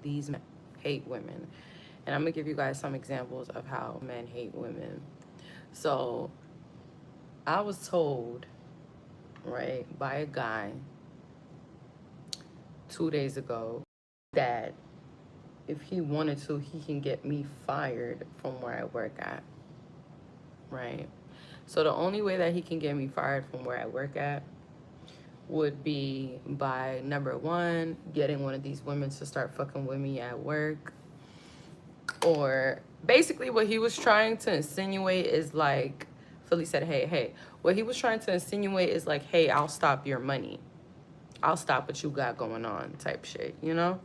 these men hate women. And I'm gonna give you guys some examples of how men hate women. So I was told, right, by a guy 2 days ago that if he wanted to, he can get me fired from where I work at, right? So the only way that he can get me fired from where I work at would be by, number one, getting one of these women to start fucking with me at work. Or basically what he was trying to insinuate is like, Philly said, hey. What he was trying to insinuate is like, hey, I'll stop your money. I'll stop what you got going on type shit, you know?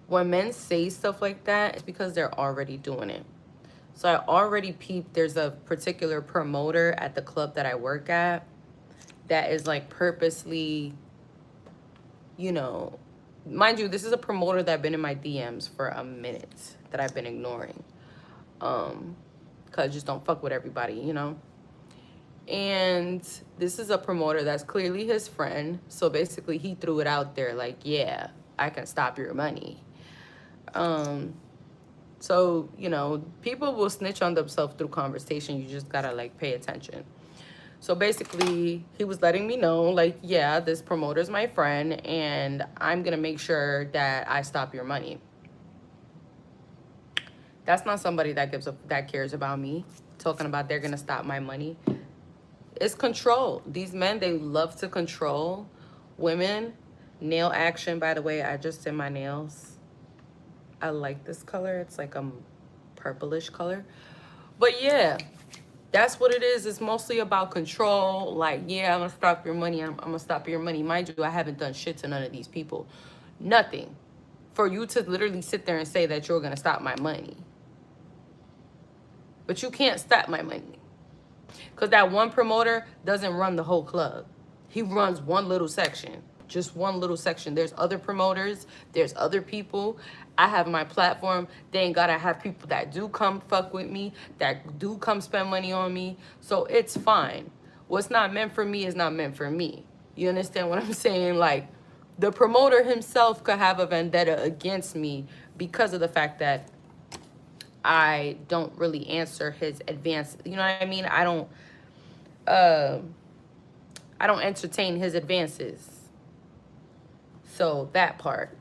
When men say stuff like that, it's because they're already doing it. So I already peeped, there's a particular promoter at the club that I work at that is like purposely, you know, mind you, this is a promoter that been in my DMs for a minute that I've been ignoring. Cause just don't fuck with everybody, you know? And this is a promoter that's clearly his friend. So basically he threw it out there like, yeah, I can stop your money. So, you know, people will snitch on themselves through conversation. You just gotta like pay attention. So basically he was letting me know like, yeah, this promoter's my friend and I'm gonna make sure that I stop your money. That's not somebody that cares about me, talking about they're gonna stop my money. It's control. These men, they love to control women. Nail action, by the way, I just did my nails. I like this color. It's like a purplish color. But yeah, that's what it is. It's mostly about control. Like, yeah, I'm gonna stop your money. I'm gonna stop your money. Mind you, I haven't done shit to none of these people. Nothing. For you to literally sit there and say that you're gonna stop my money. But you can't stop my money. Because that one promoter doesn't run the whole club. He runs one little section. Just one little section. There's other promoters. There's other people. I have my platform. They ain't gotta have people that do come fuck with me, that do come spend money on me. So it's fine. What's not meant for me is not meant for me. You understand what I'm saying? Like, the promoter himself could have a vendetta against me because of the fact that I don't really answer his advance. You know what I mean? I don't entertain his advances. So that part.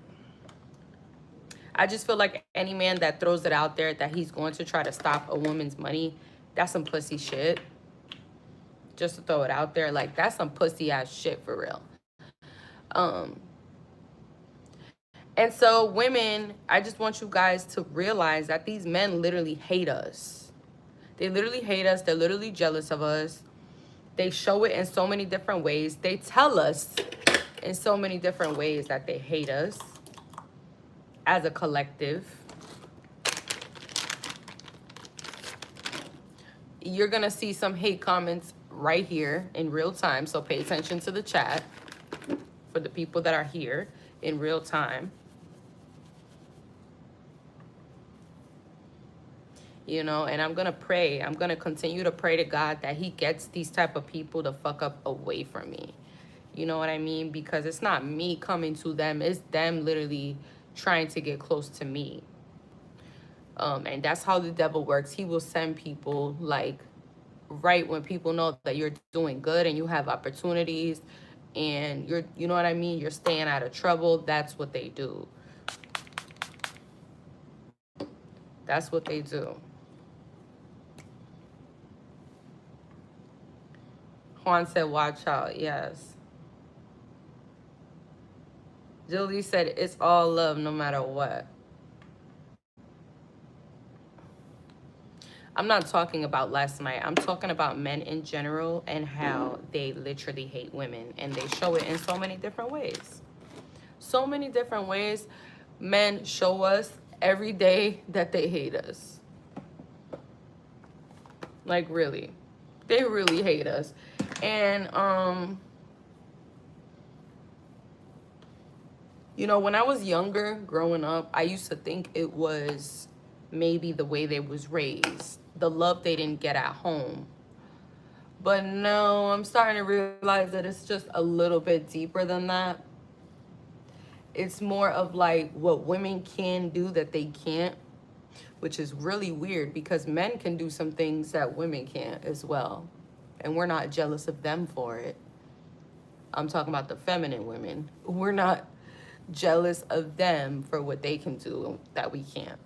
I just feel like any man that throws it out there that he's going to try to stop a woman's money, that's some pussy shit. Just to throw it out there, like that's some pussy ass shit for real. And so women, I just want you guys to realize that these men literally hate us. They literally hate us. They're literally jealous of us. They show it in so many different ways. They tell us in so many different ways that they hate us as a collective. You're going to see some hate comments right here in real time. So pay attention to the chat for the people that are here in real time. You know, and I'm going to pray. I'm going to continue to pray to God that he gets these type of people to fuck up away from me. You know what I mean? Because it's not me coming to them. It's them literally trying to get close to me. And that's how the devil works. He will send people like right when people know that you're doing good and you have opportunities and you're, you know what I mean? You're staying out of trouble. That's what they do. That's what they do. Juan said, watch out. Yes. Julie said, it's all love no matter what. I'm not talking about last night. I'm talking about men in general and how they literally hate women. And they show it in so many different ways. So many different ways. Men show us every day that they hate us. Like, really. They really hate us. And, you know, when I was younger, growing up, I used to think it was maybe the way they was raised, the love they didn't get at home. But no, I'm starting to realize that it's just a little bit deeper than that. It's more of like what women can do that they can't, which is really weird because men can do some things that women can't as well. And we're not jealous of them for it. I'm talking about the feminine women. We're not jealous of them for what they can do that we can't.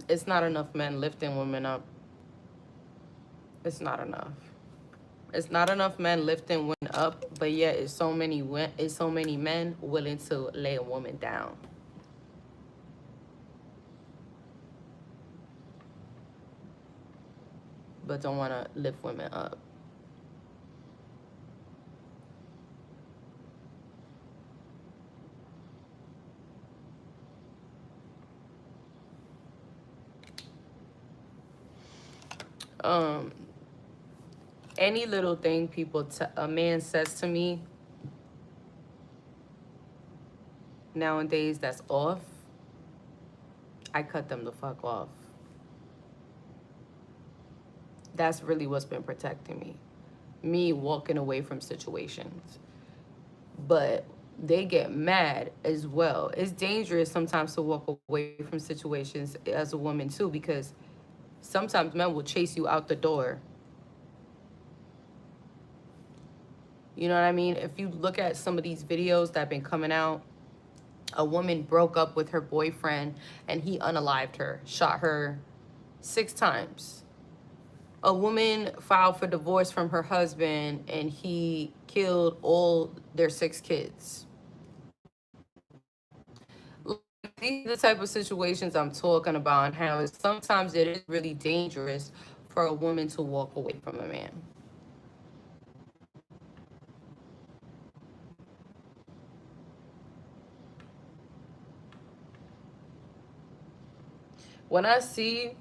It's not enough men lifting women up. It's not enough. It's not enough men lifting women up, but yet it's so many men willing to lay a woman down. But don't want to lift women up. Um, any little thing a man says to me nowadays that's off, I cut them the fuck off. That's really what's been protecting me. Me walking away from situations. But they get mad as well. It's dangerous sometimes to walk away from situations as a woman too, because sometimes men will chase you out the door. You know what I mean? If you look at some of these videos that have been coming out, a woman broke up with her boyfriend and he unalived her, shot her 6 times. A woman filed for divorce from her husband and he killed all their 6 kids. These are the type of situations I'm talking about, and how sometimes it is really dangerous for a woman to walk away from a man. When I see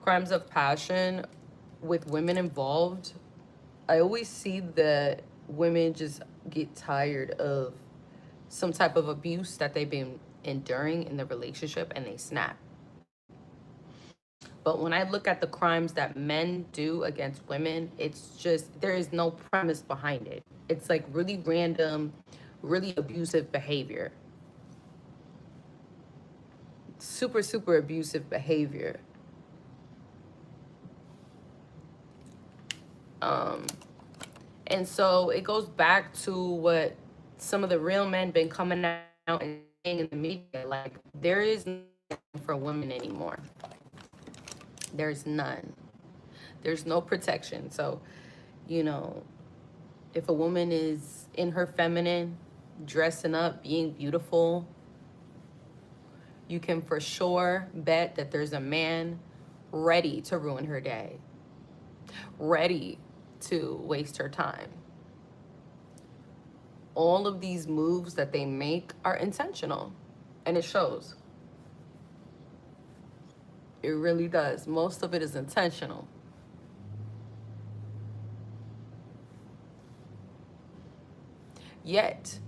crimes of passion with women involved, I always see that women just get tired of some type of abuse that they've been enduring in the relationship and they snap. But when I look at the crimes that men do against women, it's just, there is no premise behind it. It's like really random, really abusive behavior. Super, super abusive behavior. And so it goes back to what some of the real men been coming out and saying in the media, like, there is nothing for women anymore. There's none. There's no protection. So, you know, if a woman is in her feminine, dressing up, being beautiful, you can for sure bet that there's a man ready to ruin her day, ready to waste her time. All of these moves that they make are intentional, and it shows. It really does. Most of it is intentional. Yet,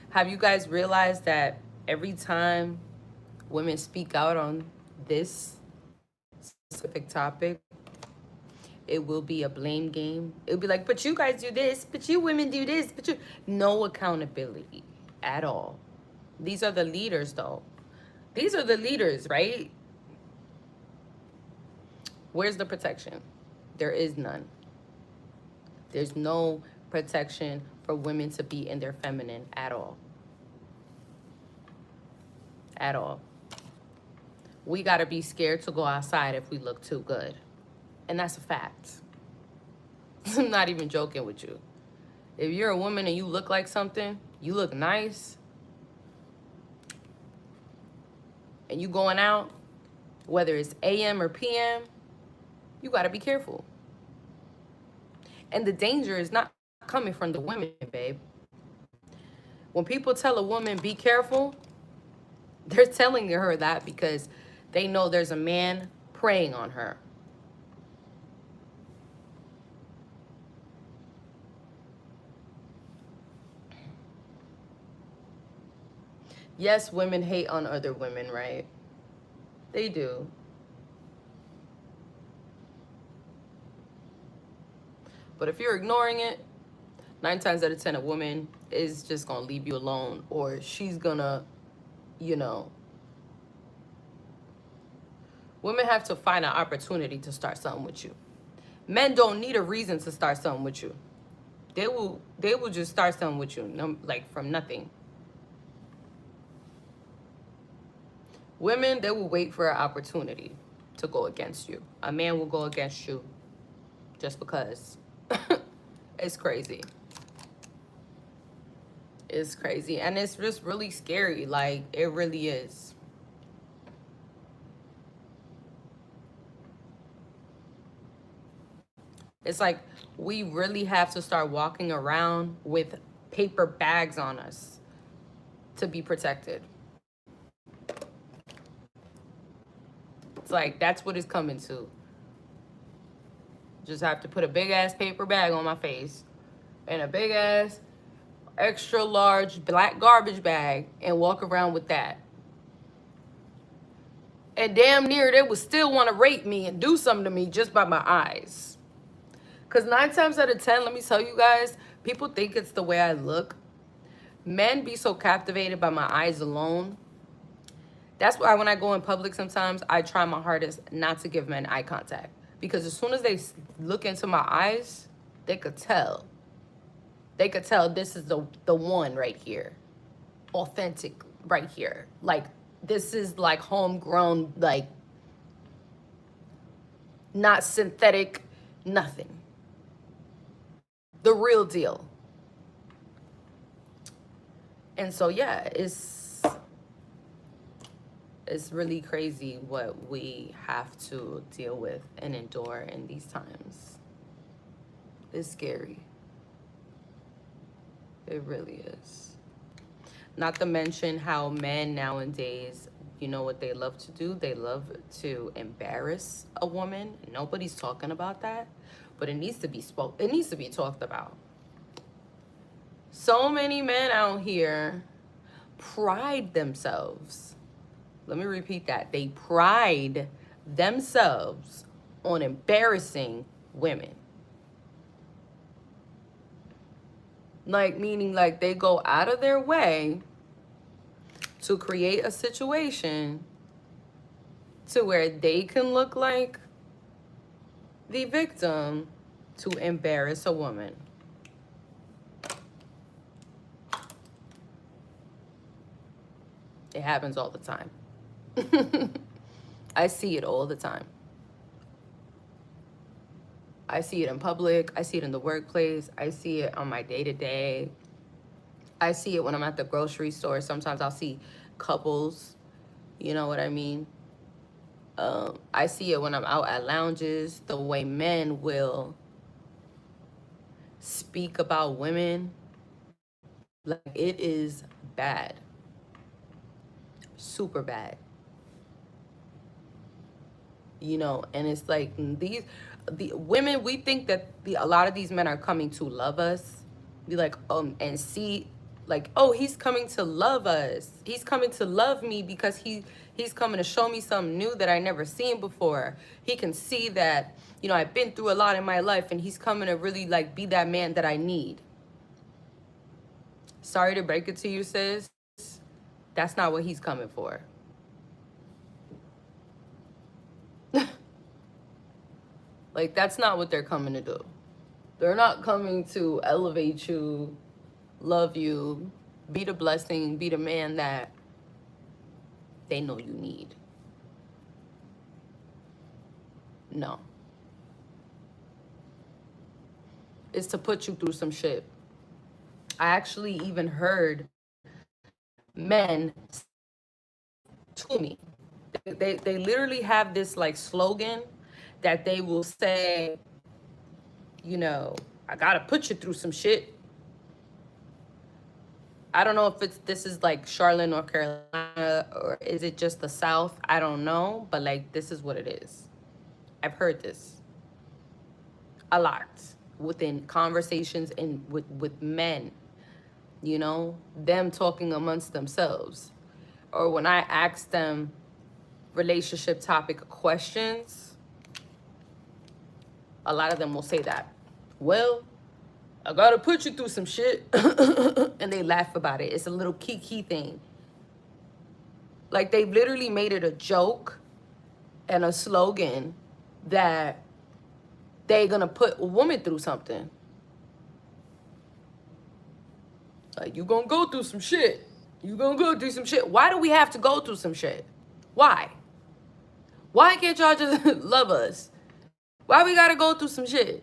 have you guys realized that every time women speak out on this specific topic, it will be a blame game? It'll be like, but you guys do this, but you women do this, but you... No accountability at all. These are the leaders, though. These are the leaders, right? Where's the protection? There is none. There's no protection for women to be in their feminine at all. At all. We gotta be scared to go outside if we look too good. And that's a fact. I'm not even joking with you. If you're a woman and you look like something, you look nice, and you going out, whether it's AM or PM, you gotta be careful. And the danger is not coming from the women, babe. When people tell a woman, be careful, they're telling her that because they know there's a man preying on her. Yes, women hate on other women, right? They do. But if you're ignoring it, 9 times out of 10, a woman is just gonna leave you alone, or she's gonna, you know, women have to find an opportunity to start something with you. Men don't need a reason to start something with you. They will just start something with you, like from nothing. Women, they will wait for an opportunity to go against you. A man will go against you just because. It's crazy. It's crazy. And it's just really scary. Like, it really is. It's like we really have to start walking around with paper bags on us to be protected. It's like that's what it's coming to. Just have to put a big ass paper bag on my face and a big ass extra large black garbage bag and walk around with that. And damn near they would still want to rape me and do something to me just by my eyes. Because 9 times out of 10, let me tell you guys, people think it's the way I look. Men be so captivated by my eyes alone. That's why when I go in public sometimes, I try my hardest not to give men eye contact. Because as soon as they look into my eyes, they could tell. They could tell this is the one right here. Authentic right here. Like, this is like homegrown, like, not synthetic, nothing. The real deal. And so, yeah, it's really crazy what we have to deal with and endure in these times. It's scary. It really is. Not to mention how men nowadays, you know what they love to do? They love to embarrass a woman. Nobody's talking about that, but it needs to be it needs to be talked about. So many men out here pride themselves. Let me repeat that. They pride themselves on embarrassing women. Like, meaning like they go out of their way to create a situation to where they can look like the victim to embarrass a woman. It happens all the time. I see it all the time. I see it in public. I see it in the workplace. I see it on my day-to-day. I see it when I'm at the grocery store. Sometimes I'll see couples. You know what I mean? I see it when I'm out at lounges. The way men will speak about women. Like, it is bad. Super bad. You know, and it's like the women, we think that a lot of these men are coming to love us. Be like, and see, like, oh, he's coming to love us. He's coming to love me because he's coming to show me something new that I never seen before. He can see that, you know, I've been through a lot in my life, and he's coming to really like be that man that I need. Sorry to break it to you, sis. That's not what he's coming for. Like, that's not what they're coming to do. They're not coming to elevate you, love you, be the blessing, be the man that they know you need. No. It's to put you through some shit. I actually even heard men to me. They literally have this like slogan that they will say, you know, I gotta put you through some shit. I don't know if this is like Charlotte, North Carolina, or is it just the South? I don't know, but like, this is what it is. I've heard this a lot within conversations and with men, you know, them talking amongst themselves. Or when I ask them relationship topic questions, a lot of them will say that. Well, I gotta put you through some shit. And they laugh about it. It's a little kiki thing. Like, they've literally made it a joke and a slogan that they're gonna put a woman through something. Like, you gonna go through some shit. You gonna go through some shit. Why do we have to go through some shit? Why? Why can't y'all just love us? Why we gotta go through some shit?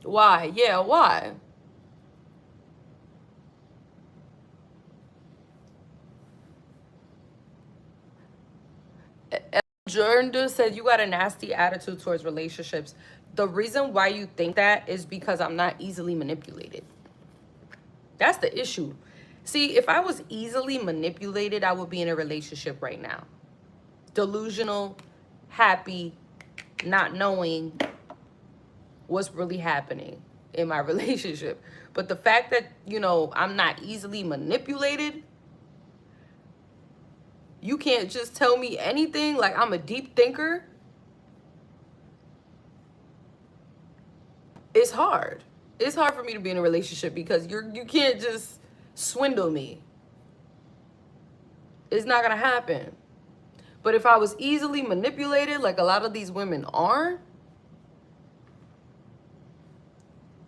Why? Yeah, why? Jordan said you got a nasty attitude towards relationships. The reason why you think that is because I'm not easily manipulated. That's the issue. See, if I was easily manipulated, I would be in a relationship right now. Delusional, happy, not knowing what's really happening in my relationship. But the fact that, I'm not easily manipulated, you can't just tell me anything. Like, I'm a deep thinker. It's hard. It's hard for me to be in a relationship because you can't just swindle me. It's not gonna happen. But if I was easily manipulated, like a lot of these women are,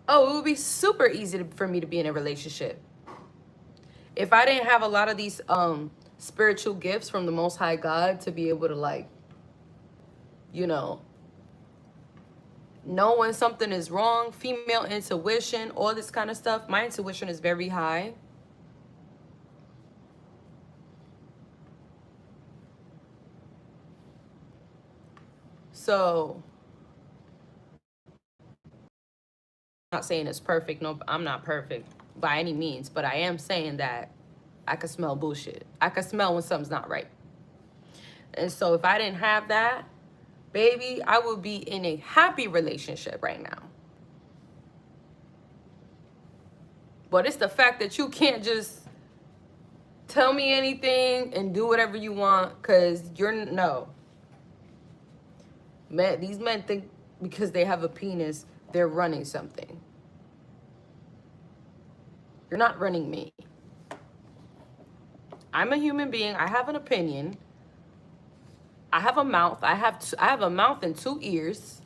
oh, it would be super easy for me to be in a relationship. If I didn't have a lot of these spiritual gifts from the Most High God to be able to, like, know when something is wrong, female intuition, all this kind of stuff. My intuition is very high. So, I'm not saying it's perfect. No, I'm not perfect by any means, but I am saying that I can smell bullshit. I can smell when something's not right. And so if I didn't have that, baby, I would be in a happy relationship right now. But it's the fact that you can't just tell me anything and do whatever you want, because no. Man, these men think because they have a penis, they're running something. You're not running me. I'm a human being. I have an opinion. I have a mouth. I have a mouth and 2 ears.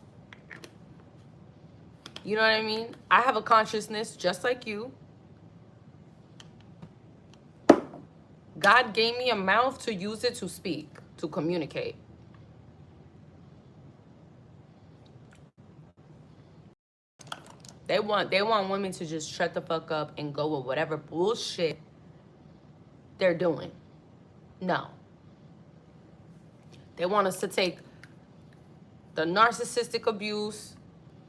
You know what I mean? I have a consciousness just like you. God gave me a mouth to use it to speak, to communicate. They want women to just shut the fuck up and go with whatever bullshit they're doing. No. They want us to take the narcissistic abuse.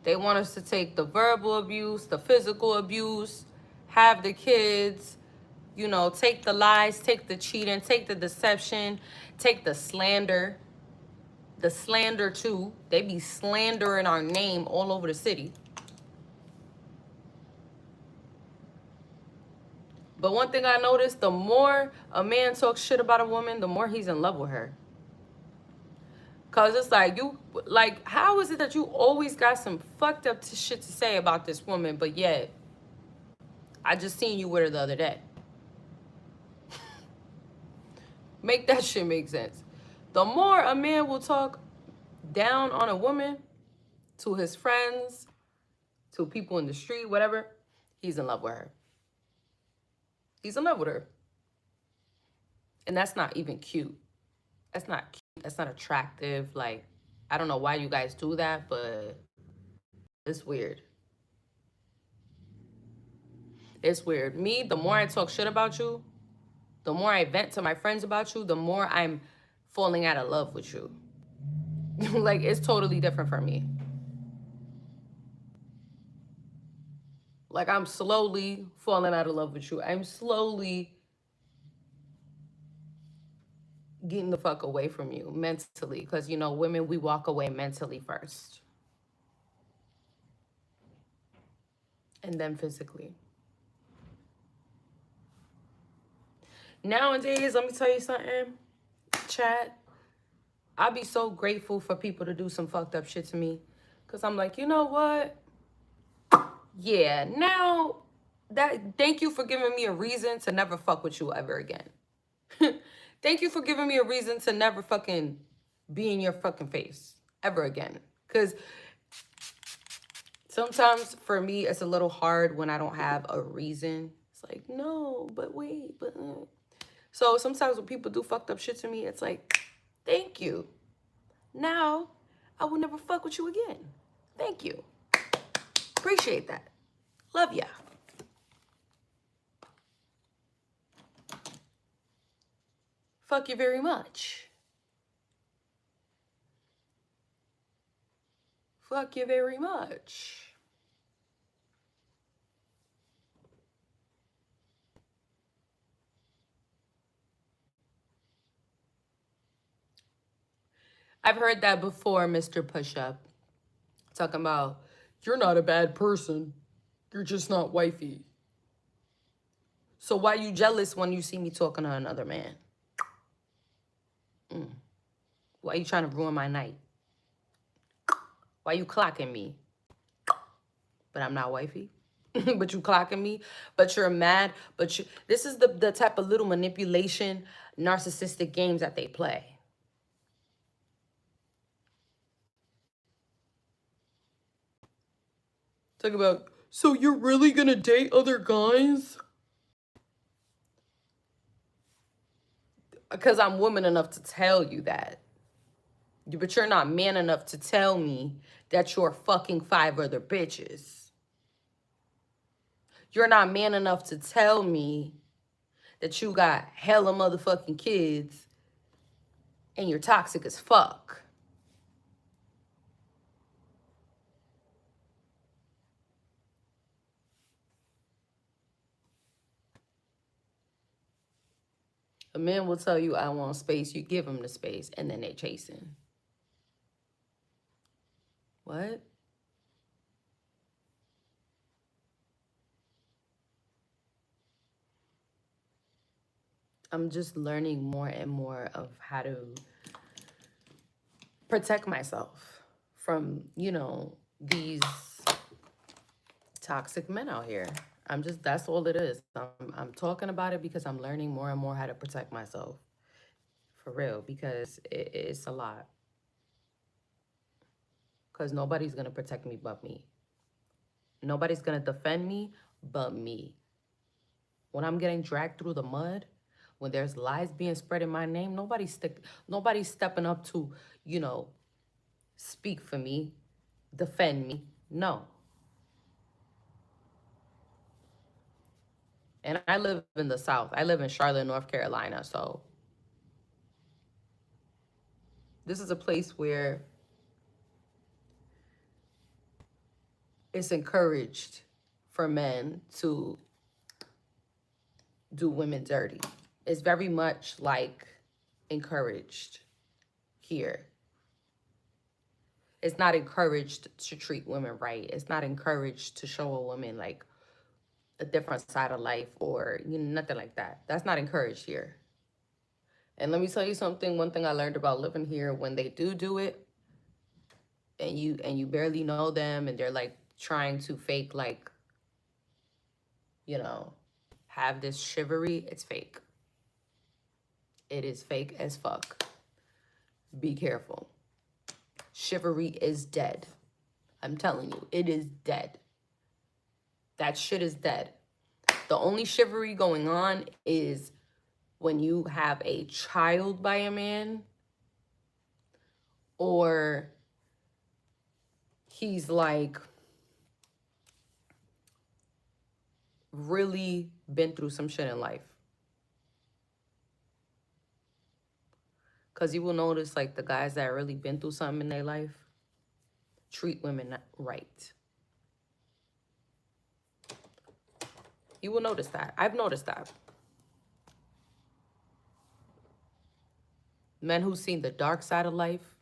They want us to take the verbal abuse, the physical abuse, have the kids, take the lies, take the cheating, take the deception, take the slander. The slander too. They be slandering our name all over the city. But one thing I noticed, the more a man talks shit about a woman, the more he's in love with her. Cause it's like, how is it that you always got some fucked up shit to say about this woman, but yet, I just seen you with her the other day. Make that shit make sense. The more a man will talk down on a woman, to his friends, to people in the street, whatever, he's in love with her. He's in love with her. And that's not even cute. That's not cute. That's not attractive. Like, I don't know why you guys do that, but it's weird. It's weird. Me, the more I talk shit about you, the more I vent to my friends about you, the more I'm falling out of love with you. Like, it's totally different for me. Like, I'm slowly falling out of love with you. I'm slowly getting the fuck away from you mentally. Because, women, we walk away mentally first. and then physically. Nowadays, let me tell you something, chat. I be so grateful for people to do some fucked up shit to me. Because I'm like, you know what? Yeah, now thank you for giving me a reason to never fuck with you ever again. Thank you for giving me a reason to never fucking be in your fucking face ever again. Because sometimes for me, it's a little hard when I don't have a reason. It's like, no, but wait, but... So sometimes when people do fucked up shit to me, it's like, thank you. Now, I will never fuck with you again. Thank you. Appreciate that. Love ya. Fuck you very much. Fuck you very much. I've heard that before, Mr. Push-Up. Talking about, you're not a bad person. You're just not wifey. So why you jealous when you see me talking to another man? Why you trying to ruin my night? Why you clocking me? But I'm not wifey. But you clocking me. But you're mad. But you... This is the type of little manipulation, narcissistic games that they play. Talk about, so you're really gonna date other guys? Because I'm woman enough to tell you that. But you're not man enough to tell me that you're fucking 5 other bitches. You're not man enough to tell me that you got hella motherfucking kids and you're toxic as fuck. A man will tell you, I want space. You give him the space, and then they chasing. What? I'm just learning more and more of how to protect myself from, you know, these toxic men out here. That's all it is. I'm talking about it because I'm learning more and more how to protect myself. For real, because it's a lot. Because nobody's going to protect me but me. Nobody's going to defend me but me. When I'm getting dragged through the mud, when there's lies being spread in my name, nobody's stepping up to, you know, speak for me, defend me. No. And I live in the South. I live in Charlotte, North Carolina. So this is a place where it's encouraged for men to do women dirty. It's very much like encouraged here. It's not encouraged to treat women right. It's not encouraged to show a woman like a different side of life or, you know, nothing like that. That's not encouraged here. And let me tell you something. One thing I learned about living here, when they do it, and you barely know them, and they're like trying to fake, like, you know, have this chivalry, it's fake. It is fake as fuck. Be careful. Chivalry is dead. I'm telling you, it is dead. That shit is dead. The only chivalry going on is when you have a child by a man, or he's like really been through some shit in life. Because you will notice, like, the guys that really been through something in their life treat women right. You will notice that. I've noticed that. Men who've seen the dark side of life,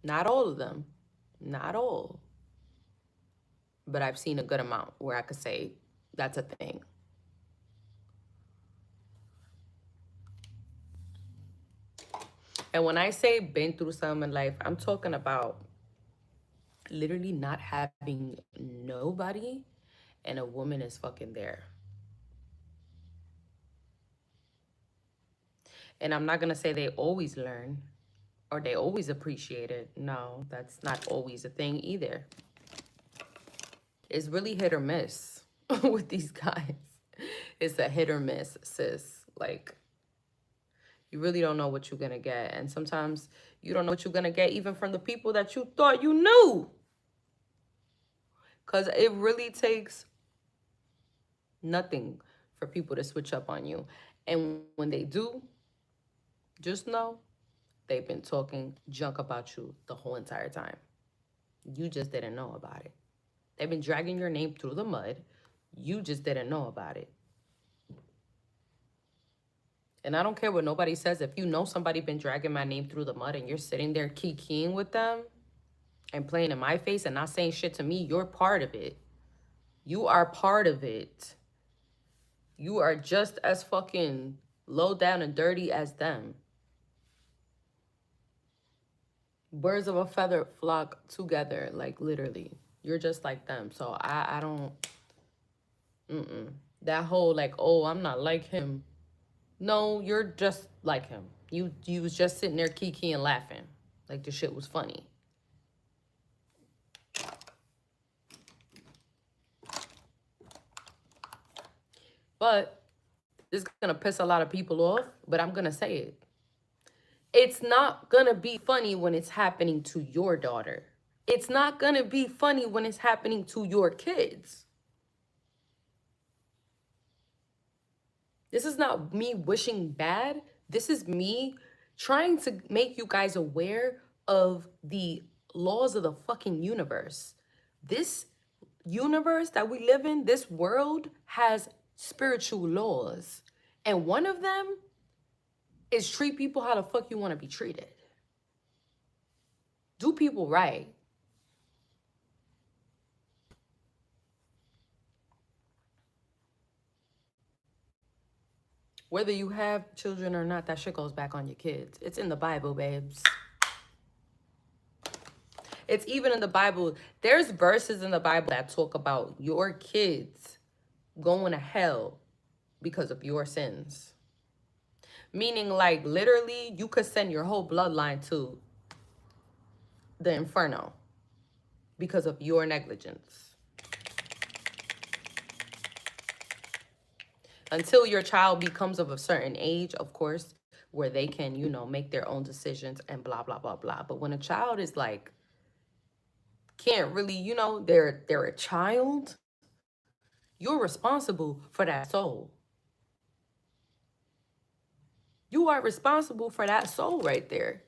not all of them, Not all, but I've seen a good amount where I could say that's a thing. And when I say been through some in life, I'm talking about literally not having nobody and a woman is fucking there. And I'm not gonna say they always learn or they always appreciate it. No, that's not always a thing either. It's really hit or miss with these guys. It's a hit or miss, sis. Like, you really don't know what you're gonna get. And sometimes you don't know what you're gonna get even from the people that you thought you knew. Because it really takes nothing for people to switch up on you. And when they do, just know they've been talking junk about you the whole entire time. You just didn't know about it. They've been dragging your name through the mud. You just didn't know about it. And I don't care what nobody says. If you know somebody been dragging my name through the mud and you're sitting there kikiing with them and playing in my face and not saying shit to me, you're part of it. You are part of it. You are just as fucking low down and dirty as them. Birds of a feather flock together, like literally. You're just like them. So I don't, that whole like, oh, I'm not like him. No, you're just like him. You was just sitting there kiki and laughing. Like the shit was funny. But this is gonna piss a lot of people off, but I'm gonna say it. It's not gonna be funny when it's happening to your daughter. It's not gonna be funny when it's happening to your kids. This is not me wishing bad. This is me trying to make you guys aware of the laws of the fucking universe. This universe that we live in, this world has spiritual laws. And one of them is treat people how the fuck you want to be treated. Do people right. Whether you have children or not, that shit goes back on your kids. It's in the Bible, babes. It's even in the Bible. There's verses in the Bible that talk about your kids going to hell because of your sins. Meaning, like, literally, you could send your whole bloodline to the inferno because of your negligence. Until your child becomes of a certain age, of course, where they can, you know, make their own decisions and blah, blah, blah, blah. But when a child is like, can't really, you know, they're a child, you're responsible for that soul. You are responsible for that soul right there.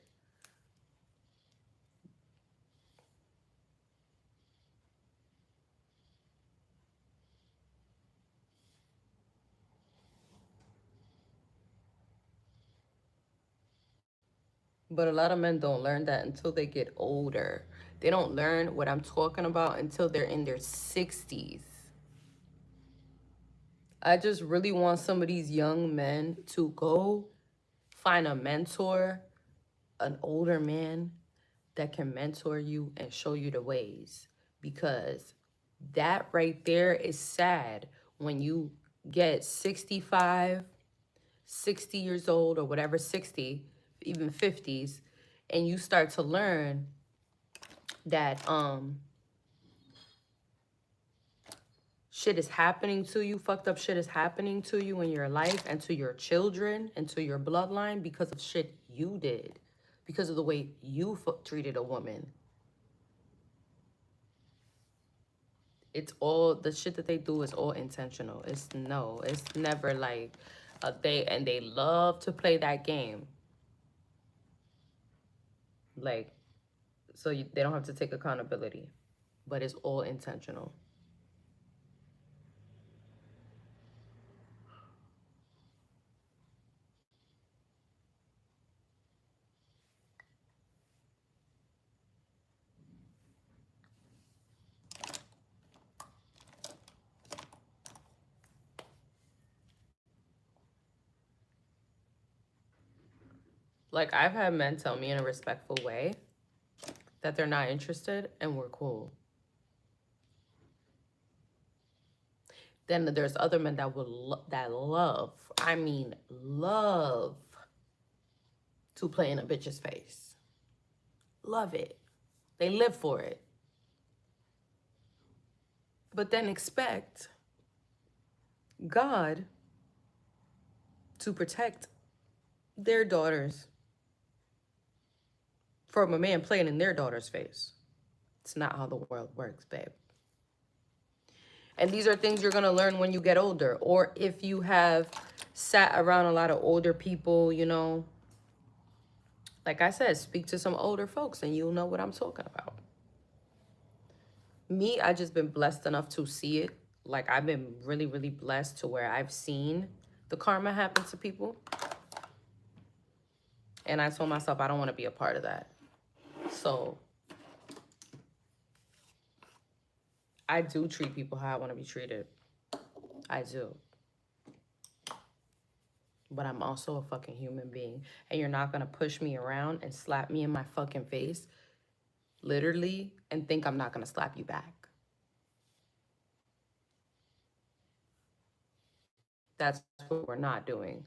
But a lot of men don't learn that until they get older. They don't learn what I'm talking about until they're in their 60s. I just really want some of these young men to go find a mentor, an older man that can mentor you and show you the ways. Because that right there is sad when you get 65, 60 years old or whatever, 60, even 50s, and you start to learn that shit is happening to you, fucked up shit is happening to you in your life and to your children and to your bloodline because of shit you did, because of the way you treated a woman. It's all, the shit that they do is all intentional. It's never like they love to play that game. Like, so they don't have to take accountability, but it's all intentional. Like, I've had men tell me in a respectful way that they're not interested and we're cool. Then there's other men that that love, I mean love, to play in a bitch's face. Love it. They live for it. But then expect God to protect their daughters from a man playing in their daughter's face. It's not how the world works, babe. And these are things you're going to learn when you get older. Or if you have sat around a lot of older people, you know, like I said, speak to some older folks and you'll know what I'm talking about. Me, I just been blessed enough to see it. Like, I've been really, really blessed to where I've seen the karma happen to people. And I told myself I don't want to be a part of that. So I do treat people how I want to be treated. I do. But I'm also a fucking human being. And you're not going to push me around and slap me in my fucking face, literally, and think I'm not going to slap you back. That's what we're not doing.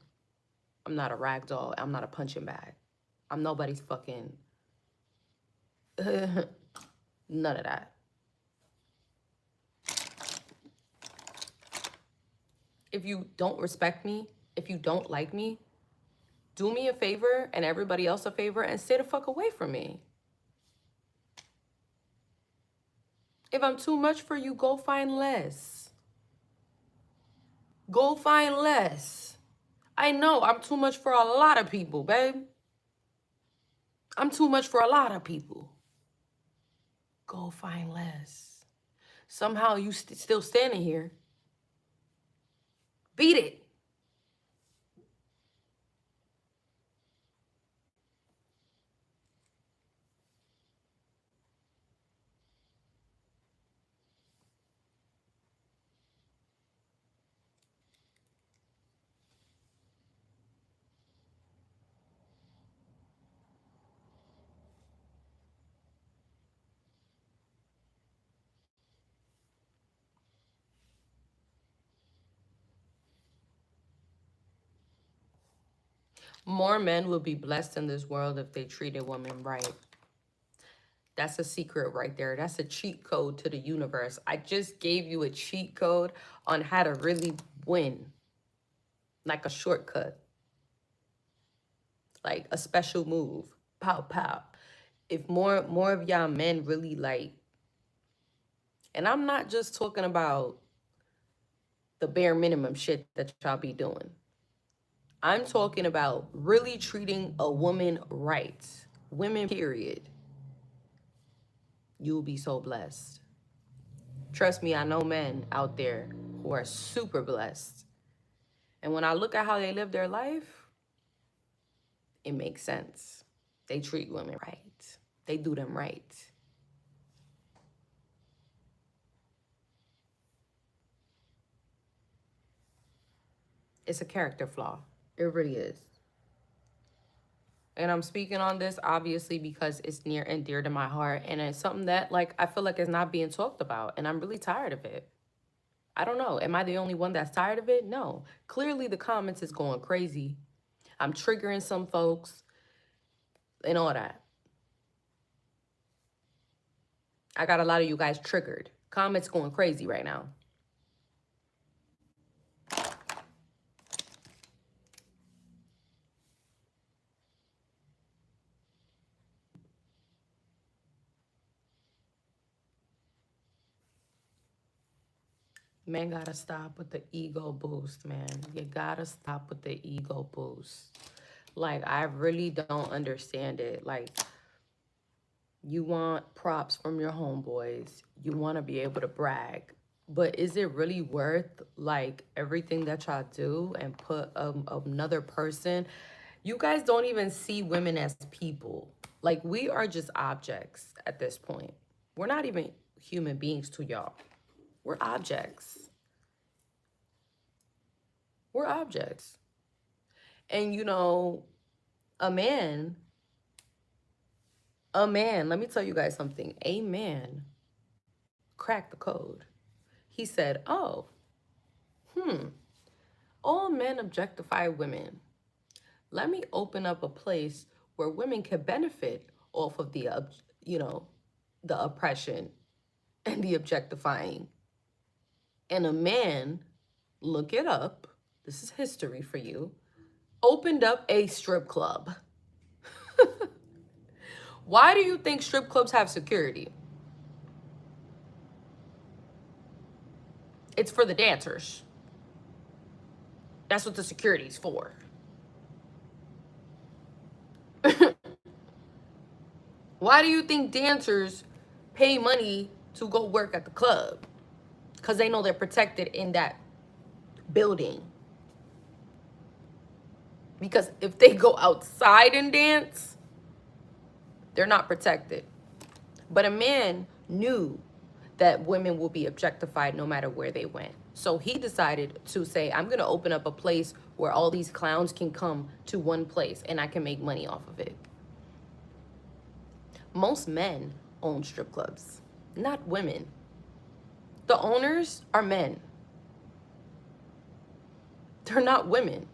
I'm not a rag doll. I'm not a punching bag. I'm nobody's fucking... None of that. If you don't respect me, if you don't like me, do me a favor and everybody else a favor and stay the fuck away from me. If I'm too much for you, go find less. Go find less. I know I'm too much for a lot of people, babe. I'm too much for a lot of people. Go find less. Somehow you still standing here. Beat it. More men will be blessed in this world if they treat a woman right. That's a secret right there. That's a cheat code to the universe. I just gave you a cheat code on how to really win. Like a shortcut. Like a special move. Pow, pow. If more of y'all men really like, and I'm not just talking about the bare minimum shit that y'all be doing. I'm talking about really treating a woman right. Women, period. You'll be so blessed. Trust me, I know men out there who are super blessed. And when I look at how they live their life, it makes sense. They treat women right. They do them right. It's a character flaw. It really is. And I'm speaking on this obviously because it's near and dear to my heart. And it's something that, like, I feel like is not being talked about. And I'm really tired of it. I don't know. Am I the only one that's tired of it? No. Clearly the comments is going crazy. I'm triggering some folks and all that. I got a lot of you guys triggered. Comments going crazy right now. Man, gotta stop with the ego boost, man. You gotta stop with the ego boost. Like, I really don't understand it. Like, you want props from your homeboys. You want to be able to brag. But is it really worth, like, everything that y'all do and put another person? You guys don't even see women as people. Like, we are just objects at this point. We're not even human beings to y'all. We're objects. We're objects. And, you know, A man, let me tell you guys something. A man cracked the code. He said, oh, all men objectify women. Let me open up a place where women can benefit off of the, you know, the oppression and the objectifying. And a man, look it up, this is history for you, opened up a strip club. Why do you think strip clubs have security? It's for the dancers. That's what the security's for. Why do you think dancers pay money to go work at the club? Because they know they're protected in that building. Because if they go outside and dance, they're not protected. But a man knew that women will be objectified no matter where they went. So he decided to say, I'm going to open up a place where all these clowns can come to one place and I can make money off of it. Most men own strip clubs, not women. The owners are men. They're not women.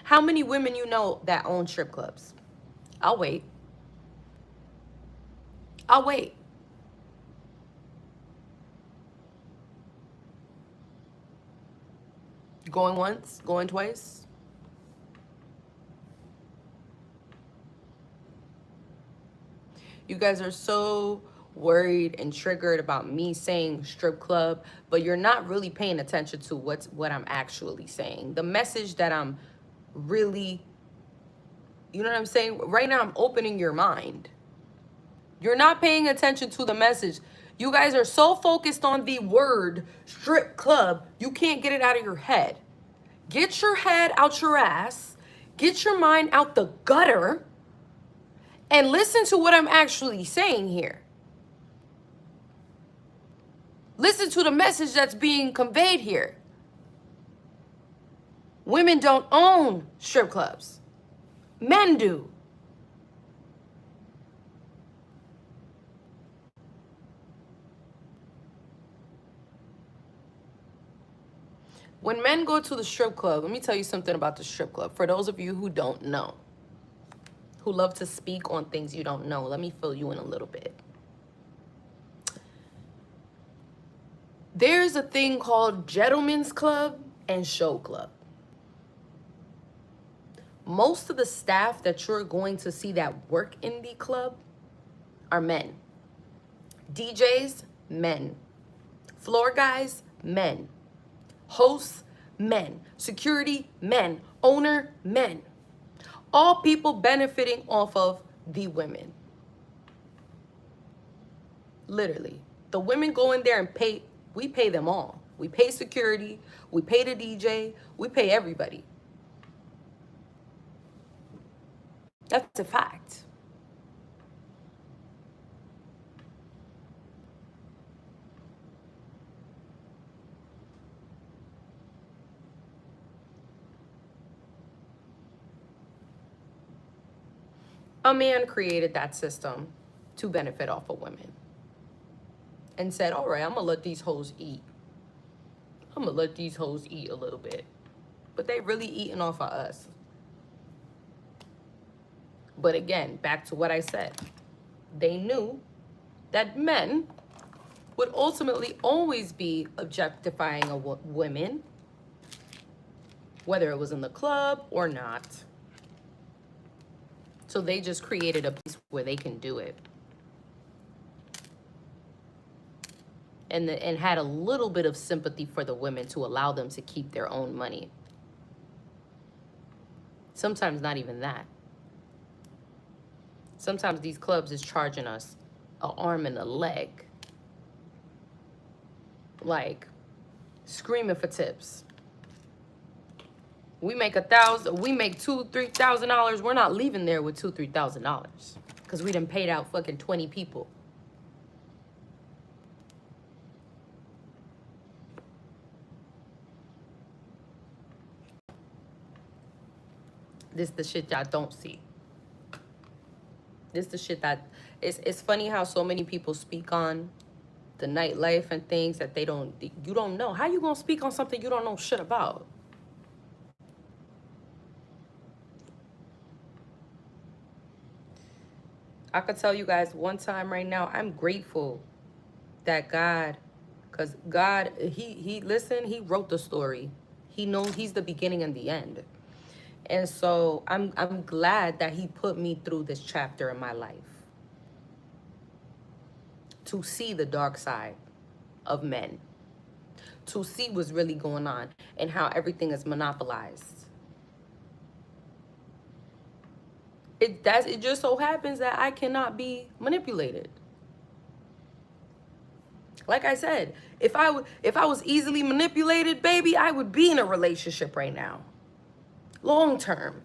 How many women you know that own strip clubs? I'll wait. I'll wait. Going once, going twice. You guys are so worried and triggered about me saying strip club, but you're not really paying attention to what I'm actually saying. The message that I'm really, you know what I'm saying? Right now I'm opening your mind. You're not paying attention to the message. You guys are so focused on the word strip club, you can't get it out of your head. Get your head out your ass. Get your mind out the gutter. And listen to what I'm actually saying here. Listen to the message that's being conveyed here. Women don't own strip clubs. Men do. When men go to the strip club, let me tell you something about the strip club. For those of you who don't know, who love to speak on things you don't know, let me fill you in a little bit. There's a thing called gentlemen's club and show club. Most of the staff that you're going to see that work in the club are men. DJs, men. Floor guys, men. Hosts, men. Security, men. Owner, men. All people benefiting off of the women. Literally. The women go in there and pay, we pay them all. We pay security, we pay the DJ, we pay everybody. That's a fact. A man created that system to benefit off of women and said, all right, I'm going to let these hoes eat. I'm going to let these hoes eat a little bit. But they really eating off of us. But again, back to what I said. They knew that men would ultimately always be objectifying women, whether it was in the club or not. So they just created a place where they can do it. And had a little bit of sympathy for the women to allow them to keep their own money. Sometimes not even that. Sometimes these clubs is charging us an arm and a leg. Like, screaming for tips. We make $1,000, we make $2,000-$3,000. We're not leaving there with $2,000-$3,000 because we done paid out fucking 20 people. This the shit y'all don't see. This the shit that it's funny how so many people speak on the nightlife and things that you don't know. How you gonna speak on something you don't know shit about? I could tell you guys one time right now, I'm grateful that God, because God, he listen, he wrote the story. He knows he's the beginning and the end. And so I'm glad that he put me through this chapter in my life to see the dark side of men, to see what's really going on and how everything is monopolized. It just so happens that I cannot be manipulated. Like I said, if I was easily manipulated, baby, I would be in a relationship right now. Long term.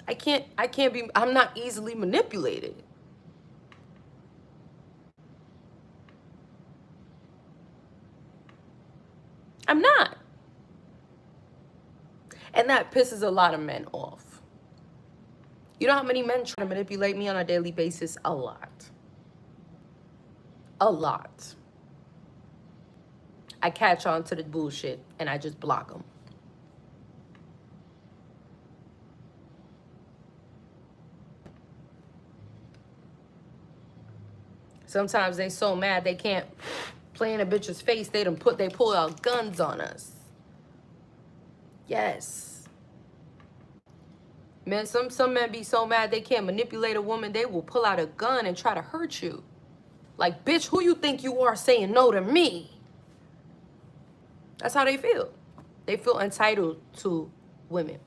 I'm not easily manipulated. I'm not. And that pisses a lot of men off. You know how many men try to manipulate me on a daily basis? A lot. A lot. I catch on to the bullshit and I just block them. Sometimes they so mad they can't play in a bitch's face. They pull out guns on us. Yes. Man, some men be so mad they can't manipulate a woman, they will pull out a gun and try to hurt you. Like, bitch, who you think you are saying no to me? That's how they feel. They feel entitled to women.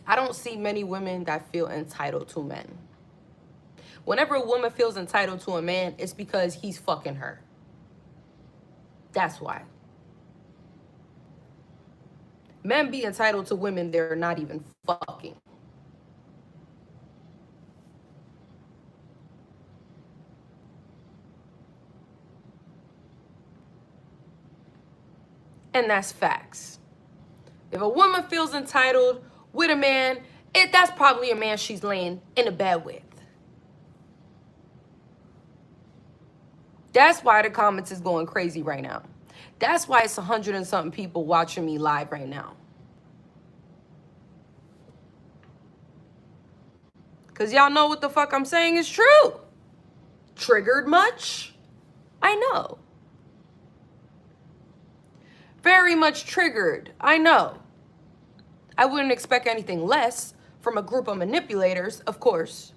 I don't see many women that feel entitled to men. Whenever a woman feels entitled to a man, it's because he's fucking her. That's why. Men be entitled to women they're not even fucking. And that's facts. If a woman feels entitled with a man, that's probably a man she's laying in a bed with. That's why the comments is going crazy right now. That's why it's 100 and something people watching me live right now. Because y'all know what the fuck I'm saying is true. Triggered much? I know. Very much triggered. I know. I wouldn't expect anything less from a group of manipulators, of course.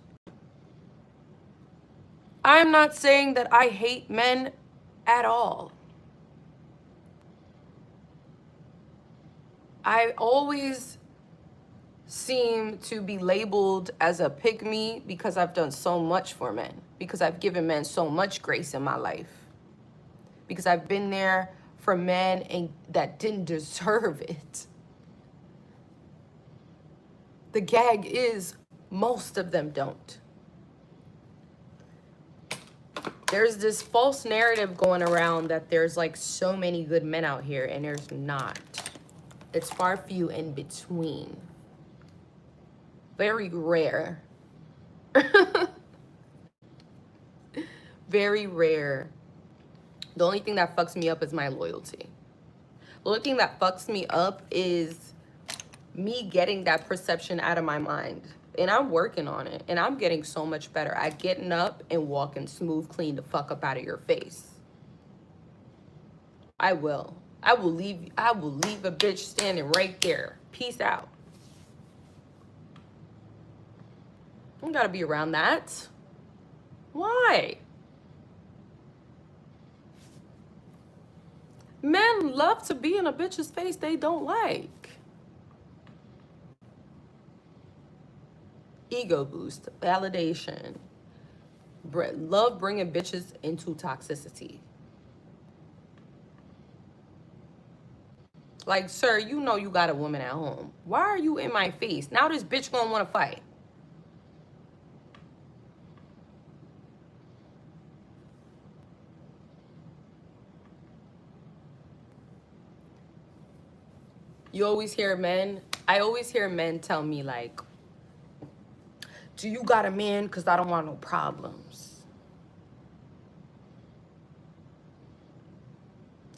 I'm not saying that I hate men at all. I always seem to be labeled as a pick-me because I've done so much for men, because I've given men so much grace in my life, because I've been there for men that didn't deserve it. The gag is most of them don't. There's this false narrative going around that there's like so many good men out here, and there's not. It's far few in between. Very rare. Very rare. The only thing that fucks me up is my loyalty. The only thing that fucks me up is me getting that perception out of my mind. And I'm working on it. And I'm getting so much better at getting up and walking smooth, clean the fuck up out of your face. I will. I will leave a bitch standing right there. Peace out. I don't gotta be around that. Why? Men love to be in a bitch's face they don't like. Ego boost, validation. Love bringing bitches into toxicity. Like, sir, you know you got a woman at home. Why are you in my face? Now this bitch gonna wanna fight. I always hear men tell me like, do you got a man? Because I don't want no problems.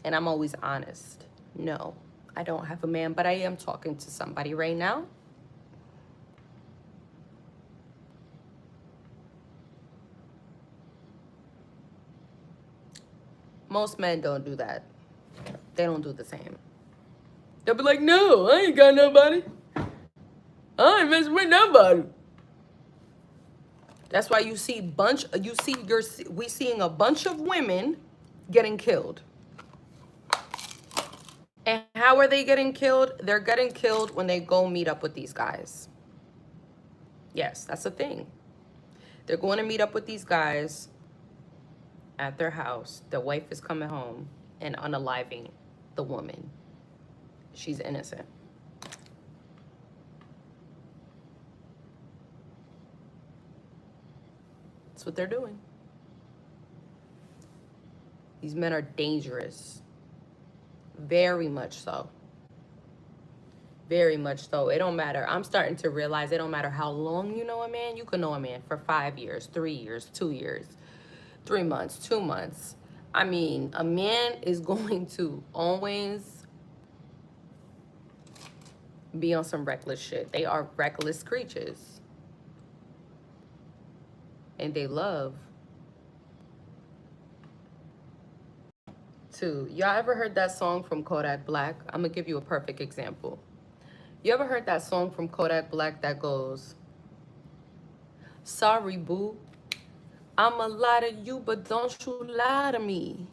And I'm always honest. No, I don't have a man, but I am talking to somebody right now. Most men don't do that. They don't do the same. They'll be like, no, I ain't got nobody. I ain't messing with nobody. That's why we seeing a bunch of women getting killed. And how are they getting killed? They're getting killed when they go meet up with these guys. Yes, that's the thing. They're going to meet up with these guys at their house. The wife is coming home and unaliving the woman. She's innocent. That's what they're doing. These men are dangerous. Very much so. Very much so. It don't matter. I'm starting to realize it don't matter how long you know a man. You can know a man for 5 years, 3 years, 2 years, 3 months, 2 months. I mean, a man is going to always be on some reckless shit. They are reckless creatures. And they love to. Y'all ever heard that song from Kodak Black? I'm gonna give you a perfect example. You ever heard that song from Kodak Black that goes, sorry, boo, I'ma lie to you, but don't you lie to me.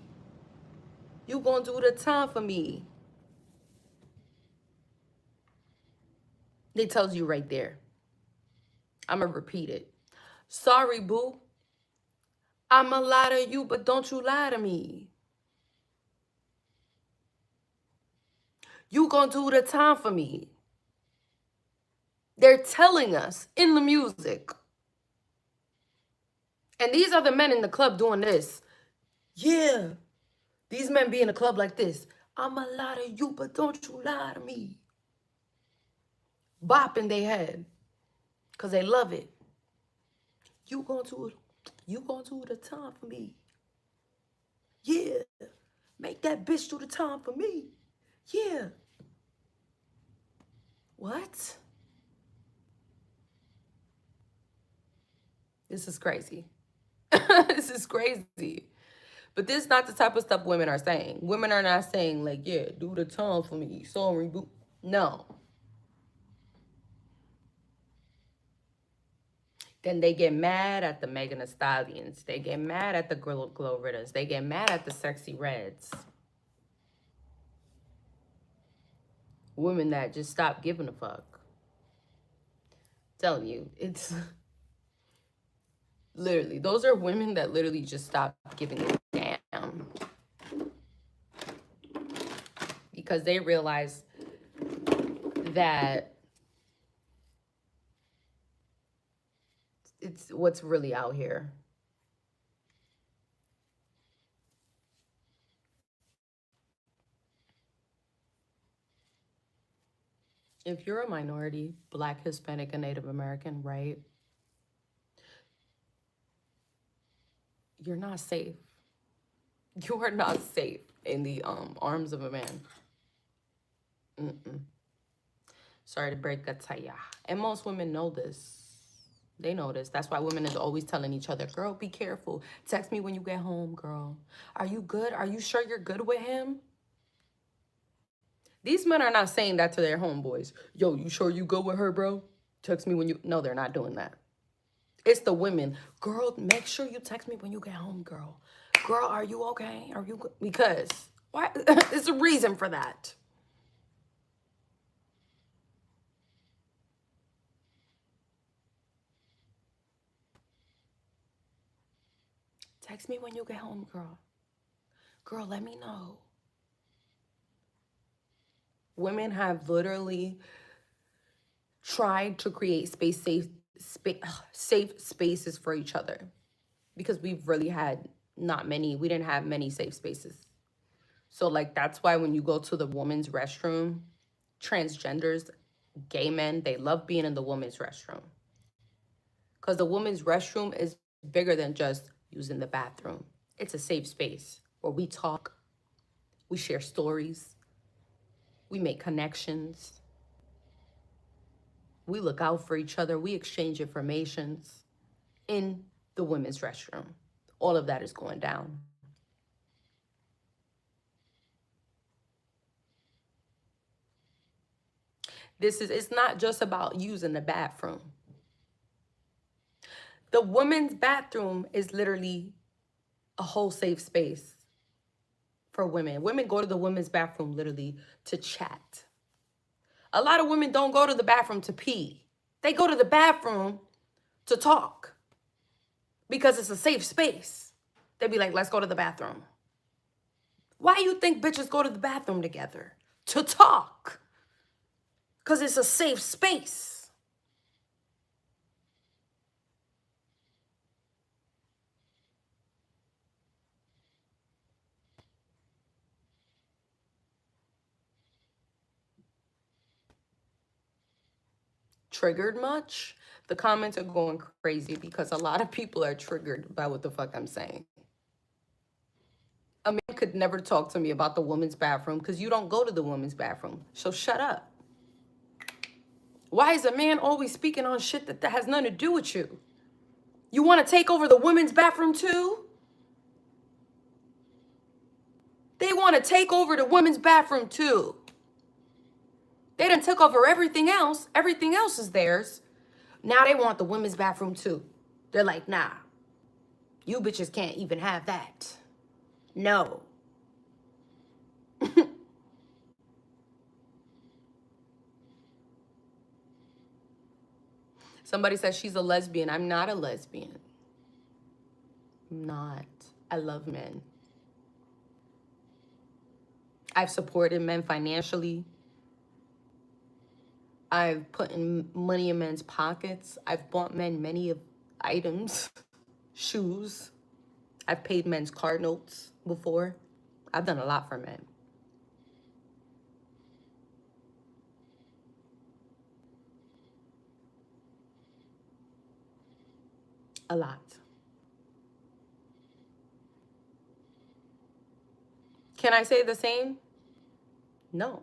You gonna do the time for me. It tells you right there. I'ma repeat it. Sorry, boo, I'ma lie to you, but don't you lie to me. You gonna do the time for me. They're telling us in the music. And these are the men in the club doing this. Yeah. These men be in a club like this. I'ma lie to you, but don't you lie to me. Bopping their head. Because they love it. You gonna do the time for me. Yeah. Make that bitch do the time for me. Yeah. What? This is crazy. This is crazy. But this is not the type of stuff women are saying. Women are not saying like, yeah, do the time for me. Sorry, boo. No. Then they get mad at the Megan Thee Stallions. They get mad at the Glow Ritters. They get mad at the Sexy Reds. Women that just stop giving a fuck. Telling you, it's literally, those are women that literally just stop giving a damn. Because they realize that it's what's really out here. If you're a minority, Black, Hispanic, and Native American, right? You're not safe. You are not safe in the arms of a man. Sorry to break that to ya. And most women know this. They know this. That's why women is always telling each other, girl, be careful. Text me when you get home, girl. Are you good? Are you sure you're good with him? These men are not saying that to their homeboys. Yo, you sure you good with her, bro? Text me when you... No, they're not doing that. It's the women. Girl, make sure you text me when you get home, girl. Girl, are you okay? Are you good? Because why? There's a reason for that. Text me when you get home, girl. Girl, let me know. Women have literally tried to create safe spaces for each other because we've really had we didn't have many safe spaces. So like that's why when you go to the woman's restroom transgenders, gay men, they love being in the women's restroom. Because the women's restroom is bigger than just using the bathroom. It's a safe space where we talk, we share stories, we make connections, we look out for each other, we exchange informations in the women's restroom. All of that is going down. It's not just about using the bathroom. The women's bathroom is literally a whole safe space for women. Women go to the women's bathroom literally to chat. A lot of women don't go to the bathroom to pee. They go to the bathroom to talk because it's a safe space. They'd be like, let's go to the bathroom. Why do you think bitches go to the bathroom together? To talk. Because it's a safe space. Triggered much? The comments are going crazy because a lot of people are triggered by what the fuck I'm saying. A man could never talk to me about the women's bathroom because you don't go to the women's bathroom. So shut up. Why is a man always speaking on shit that has nothing to do with you? You want to take over the women's bathroom too? They want to take over the women's bathroom too. They done took over everything else. Everything else is theirs. Now they want the women's bathroom too. They're like, nah, you bitches can't even have that. No. Somebody says she's a lesbian. I'm not a lesbian. I'm not. I love men. I've supported men financially. I've put in money in men's pockets. I've bought men many items, shoes. I've paid men's car notes before. I've done a lot for men. A lot. Can I say the same? No.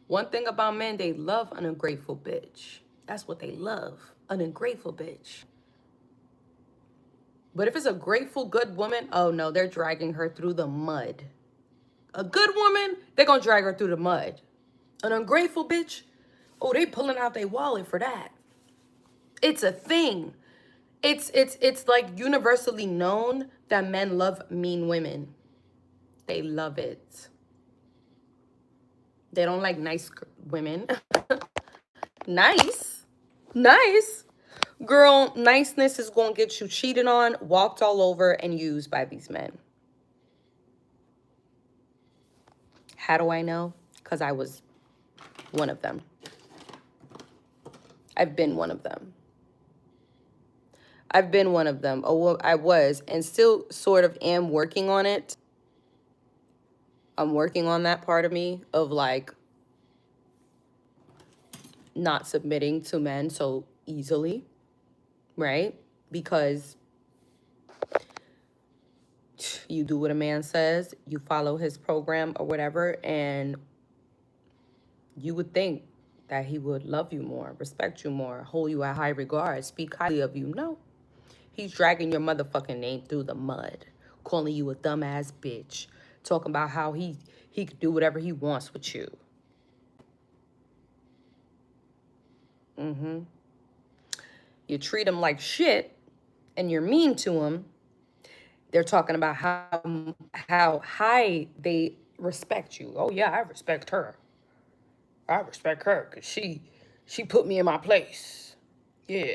One thing about men, they love an ungrateful bitch. That's what they love, an ungrateful bitch. But if it's a grateful, good woman, oh no, they're dragging her through the mud. A good woman, they're gonna drag her through the mud. An ungrateful bitch, oh, they pulling out their wallet for that. It's a thing. It's like universally known that men love mean women. They love it. They don't like nice women. Nice. Nice. Girl, niceness is going to get you cheated on, walked all over, and used by these men. How do I know? Because I was one of them. I've been one of them. I've been one of them. Oh, I was, and still sort of am working on it. I'm working on that part of me of like not submitting to men so easily, right? Because you do what a man says, you follow his program or whatever, and you would think that he would love you more, respect you more, hold you at high regard, speak highly of you. No. He's dragging your motherfucking name through the mud, calling you a dumbass bitch, talking about how he could do whatever he wants with you. You treat him like shit and you're mean to him. They're talking about how high they respect you. Oh yeah, I respect her. I respect her because she put me in my place. Yeah.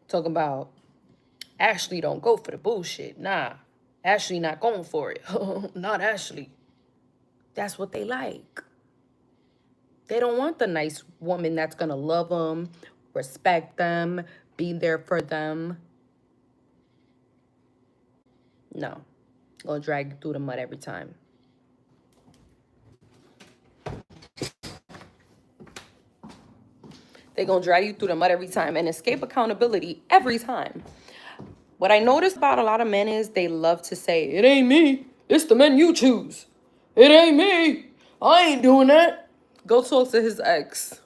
Talking about Ashley don't go for the bullshit. Nah, Ashley not going for it. Not Ashley. That's what they like. They don't want the nice woman that's going to love them, respect them, be there for them. No. Gonna drag you through the mud every time. They're gonna drag you through the mud every time and escape accountability every time. What I noticed about a lot of men is they love to say, it ain't me, it's the men you choose. It ain't me, I ain't doing that. Go talk to his ex.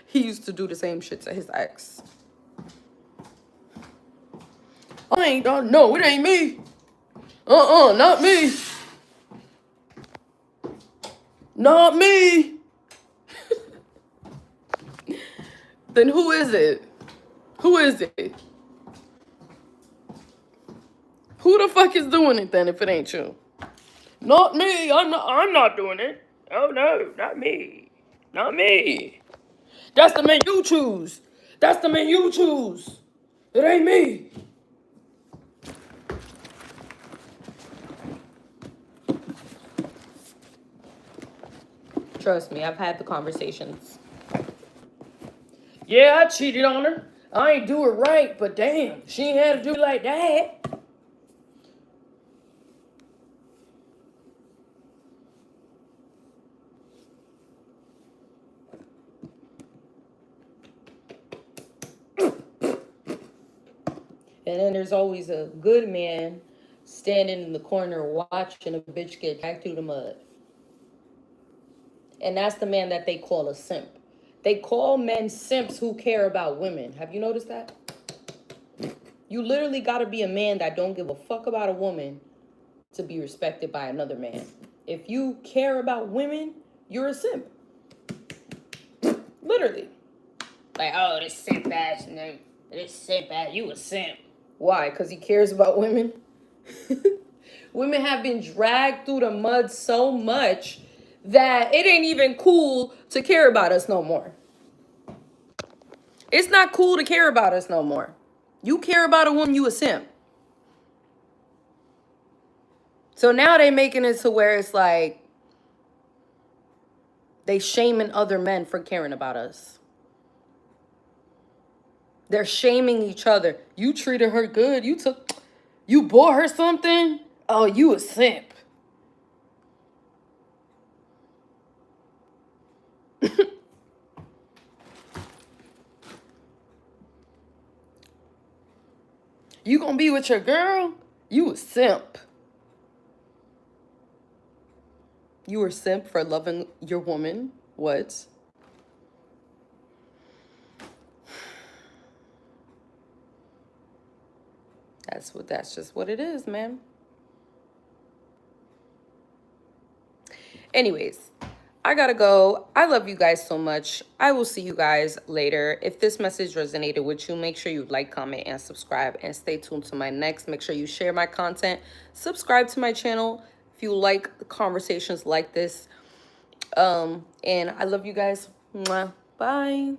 He used to do the same shit to his ex. I ain't done, no, it ain't me. Not me. Not me. Then who is it? Who is it? Who the fuck is doing it then if it ain't you? Not me. I'm not doing it. Oh no, not me. Not me. That's the man you choose. That's the man you choose. It ain't me. Trust me, I've had the conversations. Yeah, I cheated on her. I ain't do it right, but damn, she ain't had to do it like that. And then there's always a good man standing in the corner watching a bitch get dragged through the mud. And that's the man that they call a simp. They call men simps who care about women. Have you noticed that? You literally got to be a man that don't give a fuck about a woman to be respected by another man. If you care about women, you're a simp. Literally. Like, oh, this simp ass, this simp ass, you a simp. Why? Because he cares about women? Women have been dragged through the mud so much that it ain't even cool to care about us no more. It's not cool to care about us no more. You care about a woman, you a simp. So now they making it to where it's like they shaming other men for caring about us. They're shaming each other. You treated her good. You bought her something. Oh, you a simp. You gonna be with your girl? You a simp. You were simp for loving your woman. What? That's just what it is, man. Anyways, I gotta go. I love you guys so much. I will see you guys later. If this message resonated with you, make sure you like, comment, and subscribe. And stay tuned to my next. Make sure you share my content. Subscribe to my channel if you like conversations like this. And I love you guys. Mwah. Bye.